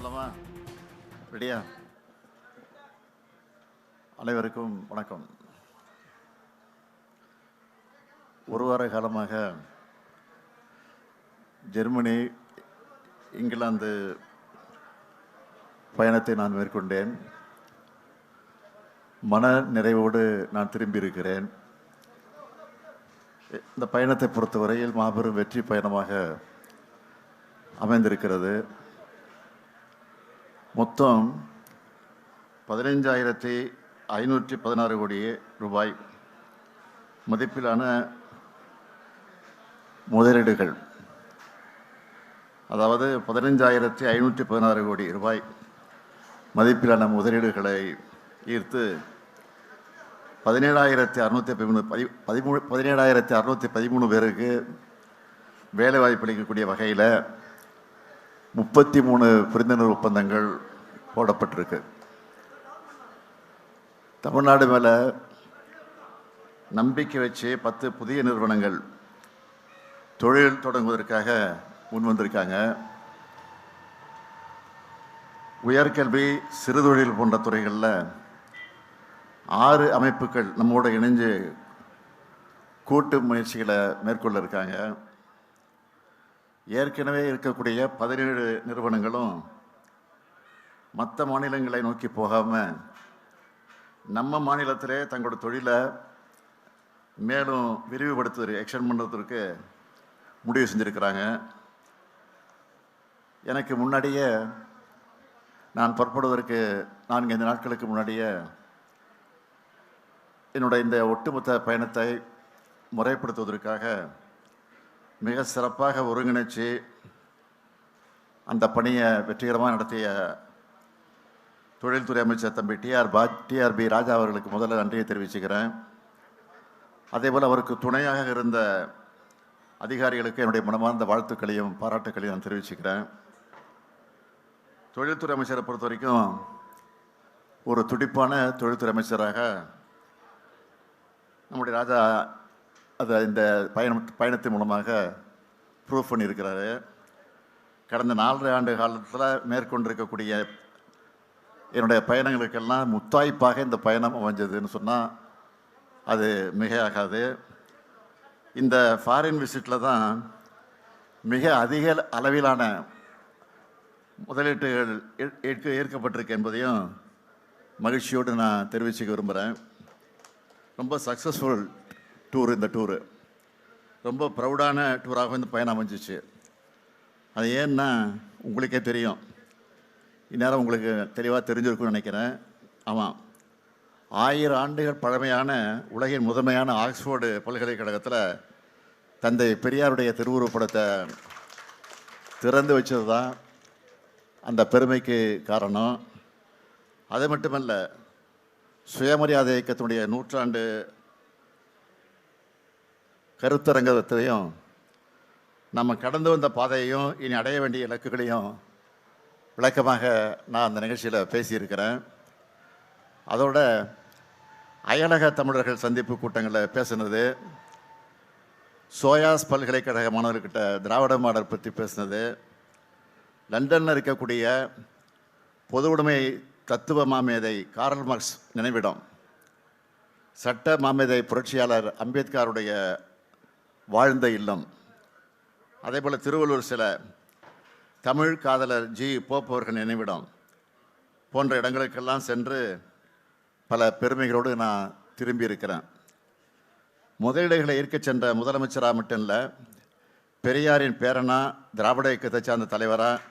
சொல்லலாமா? ரெடியா? அனைவருக்கும் வணக்கம். ஒரு வார காலமாக ஜெர்மனி, இங்கிலாந்து பயணத்தை நான் மேற்கொண்டேன். மன நிறைவோடு நான் திரும்பியிருக்கிறேன். இந்த பயணத்தை பொறுத்தவரையில் மாபெரும் வெற்றி பயணமாக அமைந்திருக்கிறது. மொத்தம் 15,516 கோடி ரூபாய் மதிப்பிலான முதலீடுகள், அதாவது 15,516 கோடி ரூபாய் மதிப்பிலான முதலீடுகளை ஈர்த்து 17,613 பேருக்கு வேலை வாய்ப்பு அளிக்கக்கூடிய வகையில் 33 புரிந்துணர்வு ஒப்பந்தங்கள் போடப்பட்டிருக்கு. தமிழ்நாடு மேலே நம்பிக்கை வச்சு 10 புதிய நிறுவனங்கள் தொழில் தொடங்குவதற்காக முன் வந்திருக்காங்க. உயர்கல்வி, சிறுதொழில் போன்ற துறைகளில் 6 அமைப்புகள் நம்மோடு இணைஞ்சு கூட்டு முயற்சிகளை மேற்கொள்ள இருக்காங்க. ஏற்கனவே இருக்கக்கூடிய 17 நிறுவனங்களும் மற்ற மாநிலங்களை நோக்கி போகாமல் நம்ம மாநிலத்திலே தங்களோட தொழிலை மேலும் விரிவுபடுத்துவது, எக்ஸ்டெண்ட் பண்ணுறதுக்கு முடிவு செஞ்சுருக்கிறாங்க. எனக்கு முன்னாடியே, நான் புறப்படுவதற்கு 4-5 நாட்களுக்கு முன்னாடியே என்னுடைய இந்த ஒட்டுமொத்த பயணத்தை முறைப்படுத்துவதற்காக மிக சிறப்பாக ஒருங்கிணைச்சு அந்த பணியை வெற்றிகரமாக நடத்திய தொழில்துறை அமைச்சர் தம்பி டிஆர்பி ராஜா அவர்களுக்கு முதல்ல நன்றியை தெரிவிச்சுக்கிறேன். அதேபோல் அவருக்கு துணையாக இருந்த அதிகாரிகளுக்கு என்னுடைய மனமார்ந்த வாழ்த்துக்களையும் பாராட்டுக்களையும் நான் தெரிவிச்சுக்கிறேன். தொழில்துறை அமைச்சரை பொறுத்த வரைக்கும் ஒரு துடிப்பான தொழில்துறை அமைச்சராக நம்முடைய ராஜா அதை இந்த பயணத்தின் மூலமாக ப்ரூவ் பண்ணியிருக்கிறாரு. கடந்த 4 ஆண்டு காலத்தில் மேற்கொண்டிருக்கக்கூடிய என்னுடைய பயணங்களுக்கெல்லாம் முத்தாய்ப்பாக இந்த பயணம் அமைஞ்சதுன்னு சொன்னால் அது மிகையாகாது. இந்த ஃபாரின் விசிட்டில் தான் மிக அதிக அளவிலான முதலீட்டுகள் ஏற்கப்பட்டிருக்கு என்பதையும் மகிழ்ச்சியோடு நான் தெரிவிச்சுக்க விரும்புகிறேன். ரொம்ப சக்ஸஸ்ஃபுல் டூர். இந்த டூரு ரொம்ப ப்ரௌடான டூராக இந்த பயணம் அமைஞ்சிச்சு. அது ஏன்னா உங்களுக்கே தெரியும், இந்நேரம் உங்களுக்கு தெளிவாக தெரிஞ்சிருக்குன்னு நினைக்கிறேன். ஆமாம், 1000 ஆண்டுகள் பழமையான உலகின் முதன்மையான ஆக்ஸ்போர்டு பல்கலைக்கழகத்தில் தந்தை பெரியாருடைய திருவுருவப்படத்தை திறந்து வச்சது தான் அந்த பெருமைக்கு காரணம். அது மட்டுமல்ல, சுயமரியாதை இயக்கத்தினுடைய 100ஆண்டு கருத்தரங்கத்தையும் நம்ம கடந்து வந்த பாதையையும் இனி அடைய வேண்டிய இலக்குகளையும் விளக்கமாக நான் அந்த நிகழ்ச்சியில் பேசியிருக்கிறேன். அதோட அயலக தமிழர்கள் சந்திப்பு கூட்டங்களில் பேசுனது, சோயாஸ் பல்கலைக்கழக மாணவர்கிட்ட திராவிட மாடல் பற்றி பேசுனது, லண்டனில் இருக்கக்கூடிய பொது உடைமை தத்துவ மாமேதை கார்ல் மார்க்ஸ் நினைவிடம், சட்ட மாமேதை புரட்சியாளர் அம்பேத்கருடைய வாழ்ந்த இல்லம், அதே போல் திருவள்ளூர் சில தமிழ் காதலர் ஜி போப் அவர்கள் நினைவிடம் போன்ற இடங்களுக்கெல்லாம் சென்று பல பெருமைகளோடு நான் திரும்பி இருக்கிறேன். முதலீடுகளை ஈர்க்க சென்ற முதலமைச்சராக மட்டும் இல்லை, பெரியாரின் பேரனா, திராவிட இயக்கத்தை சார்ந்த தலைவராக,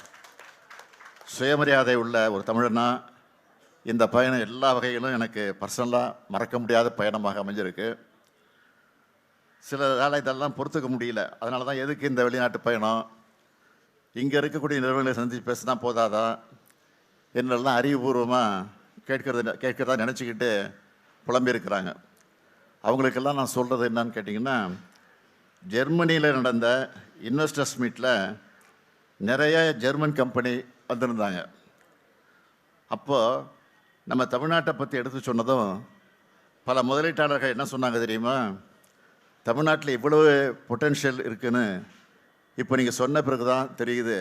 சுயமரியாதை உள்ள ஒரு தமிழனா இந்த பயணம் எல்லா வகையிலும் எனக்கு பர்சனலாக மறக்க முடியாத பயணமாக அமைஞ்சிருக்கு. சில வேலை இதெல்லாம் பொறுத்துக்க முடியல. அதனால தான் எதுக்கு இந்த வெளிநாட்டு பயணம், இங்கே இருக்கக்கூடிய நிறுவனங்களை சந்தித்து பேசினா போதாதா என்னெல்லாம் அறிவுபூர்வமாக கேட்கறதா நினச்சிக்கிட்டு புலம்பியிருக்கிறாங்க. அவங்களுக்கெல்லாம் நான் சொல்கிறது என்னன்னு கேட்டிங்கன்னா, ஜெர்மனியில் நடந்த இன்வெஸ்டர்ஸ் மீட்டில் நிறைய ஜெர்மன் கம்பெனி வந்திருந்தாங்க. அப்போது நம்ம தமிழ்நாட்டை பற்றி எடுத்து சொன்னதும் பல முதலீட்டாளர்கள் என்ன சொன்னாங்க தெரியுமா? தமிழ்நாட்டில் இவ்வளவு பொட்டென்ஷியல் இருக்குன்னு இப்போ நீங்கள் சொன்ன பிறகு தான் தெரியுது.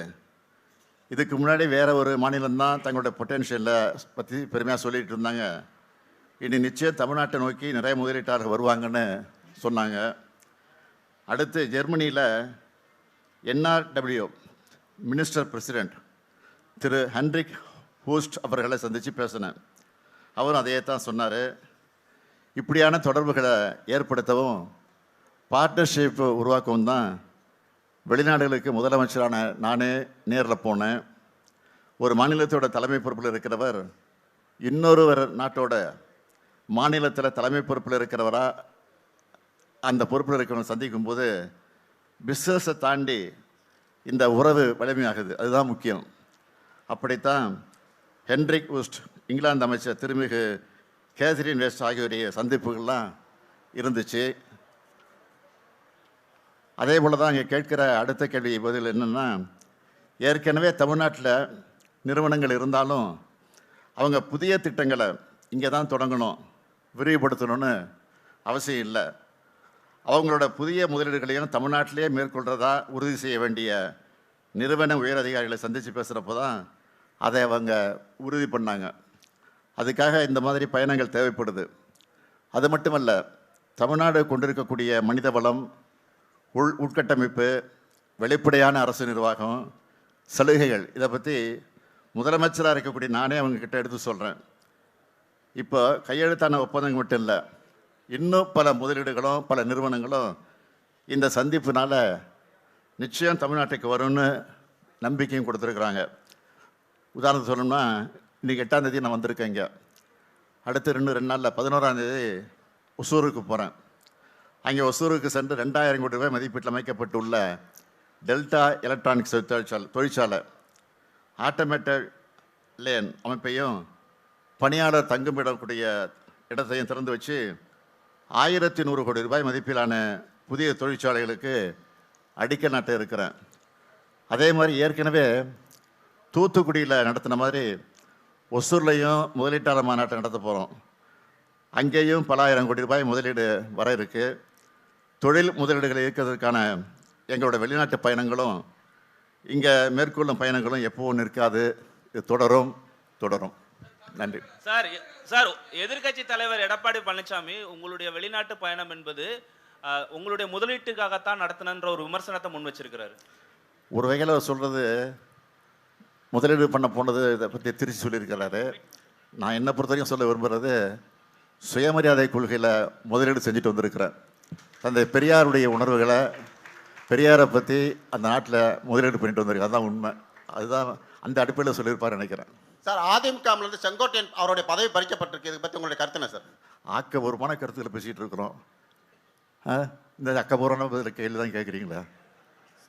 இதுக்கு முன்னாடி வேற ஒரு மாநிலம்தான் தங்களுடைய பொட்டென்ஷியலை பற்றி பெருமையாக சொல்லிட்டு இருந்தாங்க. இனி நிச்சயம் தமிழ்நாட்டை நோக்கி நிறைய முதலீட்டாளர்கள் வருவாங்கன்னு சொன்னாங்க. அடுத்து ஜெர்மனியில் NRW மினிஸ்டர் பிரசிடெண்ட் திரு ஹென்ரிக் ஹூஸ்ட் அவர்களை சந்தித்து பேசினேன். அவரும் அதையே தான் சொன்னார். இப்படியான தொடர்புகளை ஏற்படுத்தவும் பார்ட்னர்ஷிப் உருவாக்கவும் தான் வெளிநாடுகளுக்கு முதலமைச்சரான நானே நேரில் போனேன். ஒரு மாநிலத்தோட தலைமை பொறுப்பில் இருக்கிறவர் இன்னொருவர் நாட்டோட மாநிலத்தில் தலைமை பொறுப்பில் இருக்கிறவரா அந்த பொறுப்பில் இருக்கிறவங்க சந்திக்கும் போது பிஸ்னஸை தாண்டி இந்த உறவு வலிமையாகுது. அதுதான் முக்கியம். அப்படித்தான் ஹென்ரிக் ஹூஸ்ட் இங்கிலாந்து அமைச்சர் திருமிகு கேத்ரின் வெஸ்ட் ஆகியோருடைய சந்திப்புகள்லாம் இருந்துச்சு. அதே போல் தான் இங்கே கேட்குற அடுத்த கேள்வி பதில் என்னென்னா, ஏற்கனவே தமிழ்நாட்டில் நிறுவனங்கள் இருந்தாலும் அவங்க புதிய திட்டங்களை இங்கே தான் தொடங்கணும், விரிவுபடுத்தணும்னு அவசியம் இல்லை. அவங்களோட புதிய முதலீடுகளையும் தமிழ்நாட்டிலே மேற்கொள்கிறதா உறுதி செய்ய வேண்டிய நிறுவன உயர் அதிகாரிகளை சந்தித்து பேசுகிறப்போ தான் அதை அவங்க உறுதி பண்ணாங்க. அதுக்காக இந்த மாதிரி பயணங்கள் தேவைப்படுது. அது மட்டுமல்ல, தமிழ்நாடு கொண்டிருக்கக்கூடிய மனித வளம், உட்கட்டமைப்பு, வெளிப்படையான அரசு நிர்வாகம், சலுகைகள், இதை பற்றி முதலமைச்சராக இருக்கக்கூடிய நானே அவங்கக்கிட்ட எடுத்து சொல்கிறேன். இப்போ கையெழுத்தான ஒப்பந்தங்கள் மட்டும் இல்லை, இன்னும் பல முதலீடுகளும் பல நிறுவனங்களும் இந்த சந்திப்புனால் நிச்சயம் தமிழ்நாட்டுக்கு வரும்னு நம்பிக்கையும் கொடுத்துருக்குறாங்க. உதாரணத்துக்கு சொல்லணும்னா, இன்றைக்கி 8ஆம் தேதி நான் வந்திருக்கேன். இங்கே அடுத்து 2 நாளில் 11ஆம் தேதி ஒசூருக்கு போகிறேன். அங்கே ஒசூருக்கு சென்று 2000 கோடி ரூபாய் மதிப்பீட்டில் அமைக்கப்பட்டுள்ள டெல்டா எலக்ட்ரானிக்ஸ் தொழிற்சாலை ஆட்டோமேட்டட் லேன் அமைப்பையும் பணியாளர் தங்குமிடக்கூடிய இடத்தையும் திறந்து வச்சு 1100 கோடி ரூபாய் மதிப்பிலான புதிய தொழிற்சாலைகளுக்கு அடிக்கல் நாட்ட இருக்கிறேன். அதே மாதிரி ஏற்கனவே தூத்துக்குடியில் நடத்தின மாதிரி ஒசூர்லையும் முதலீட்டாளர் மாநாட்டை நடத்த போகிறோம். அங்கேயும் பல ஆயிரம் கோடி ரூபாய் முதலீடு வர இருக்குது. தொழில் முதலீடுகளை ஈர்க்கிறதுக்கான எங்களோட வெளிநாட்டு பயணங்களும் இங்கே மேற்கொள்ளும் பயணங்களும் எப்பவும் நிற்காது, இது தொடரும். நன்றி சார். எதிர்க்கட்சி தலைவர் எடப்பாடி பழனிசாமி உங்களுடைய வெளிநாட்டு பயணம் என்பது உங்களுடைய முதலீட்டுக்காகத்தான் நடத்தினன்ற ஒரு விமர்சனத்தை முன் வச்சிருக்கிறாரு. ஒரு வகையில் சொல்கிறது, முதலீடு பண்ண போனது இதை பற்றி திருச்சி சொல்லியிருக்கிறாரு. நான் என்னை பொறுத்த வரைக்கும் சொல்ல விரும்புகிறது, சுயமரியாதை கொள்கையில் முதலீடு செஞ்சுட்டு வந்திருக்கிறேன். அந்த பெரியாருடைய உணர்வுகளை, பெரியாரை பற்றி அந்த நாட்டில் முதலீடு பண்ணிட்டு வந்திருக்கேன். அதுதான் உண்மை. அதுதான் அந்த அடிப்படையில் சொல்லியிருப்பார் நினைக்கிறேன். சார், அதிமுகவிலிருந்து செங்கோட்டையன் அவருடைய பதவி பறிக்கப்பட்டிருக்கு. இதை பற்றி உங்களுடைய கருத்து என்ன சார்? ஆக்கபூர்வமான கருத்துக்களை பேசிகிட்டு இருக்கிறோம். இந்த அக்கபூர்வமான பதில் கேள்வி தான் கேட்குறீங்களா?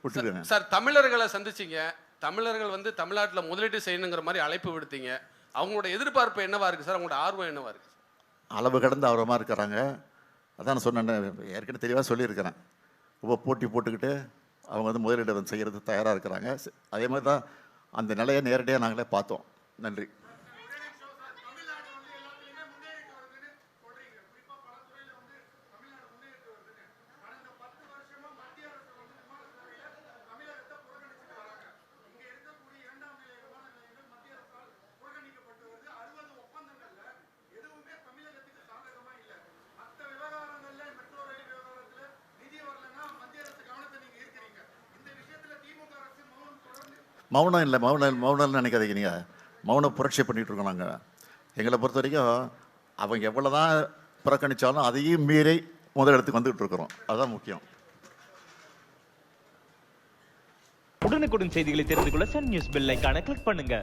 விட்டுருங்க சார். தமிழர்களை சந்திச்சிங்க, தமிழர்கள் வந்து தமிழ்நாட்டில் முதலீடு செய்யணுங்கிற மாதிரி அழைப்பு விடுத்தீங்க. அவங்களோட எதிர்பார்ப்பு என்னவா இருக்குது சார்? அவங்களோட ஆர்வம் என்னவா இருக்குது? அளவு கடந்து ஆர்வமாக இருக்கிறாங்க. அதான் நான் சொன்னேன், ஏற்கனவே தெளிவாக சொல்லியிருக்கிறேன். ரொம்ப போட்டி போட்டுக்கிட்டு அவங்க வந்து முதலீடு செய்கிறது தயாராக இருக்கிறாங்க. அதே மாதிரி தான் அந்த நிலையை நேரடியாக நாங்களே பார்த்தோம். நன்றி. மௌனம் இல்லை, மௌனம்னு நினைக்காதீங்க. நீங்கள் மௌன புரட்சி பண்ணிகிட்டு இருக்கோம். நாங்கள் எங்களை பொறுத்த வரைக்கும் அவங்க எவ்வளோ தான் புறக்கணித்தாலும் அதையும் மீறி முதலிடத்துக்கு வந்துகிட்டு இருக்கிறோம். அதுதான் முக்கியம். உடனுக்குடன் செய்திகளை தெரிந்து கொள்ள சன் நியூஸ் பெல் ஐகானை கிளிக் பண்ணுங்க.